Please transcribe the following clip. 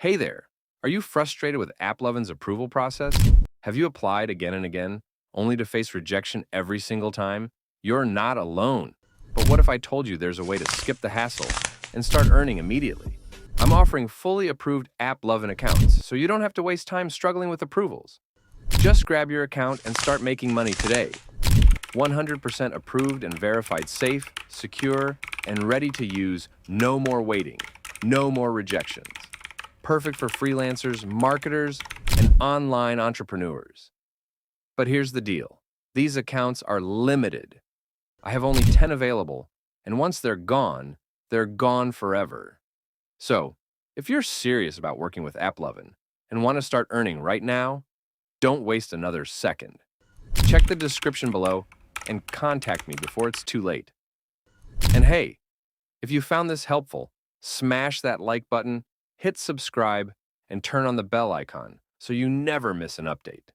Hey there! Are you frustrated with AppLovin's approval process? Have you applied again and again, only to face rejection every single time? You're not alone. But what if I told you there's a way to skip the hassle and start earning immediately? I'm offering fully approved AppLovin accounts, so you don't have to waste time struggling with approvals. Just grab your account and start making money today. 100% approved and verified, safe, secure, and ready to use. No more waiting. No more rejections. Perfect for freelancers, marketers, and online entrepreneurs. But here's the deal. These accounts are limited. I have only 10 available, and once they're gone forever. So, if you're serious about working with AppLovin and want to start earning right now, don't waste another second. Check the description below and contact me before it's too late. And hey, if you found this helpful, smash that like button, hit subscribe, and turn on the bell icon so you never miss an update.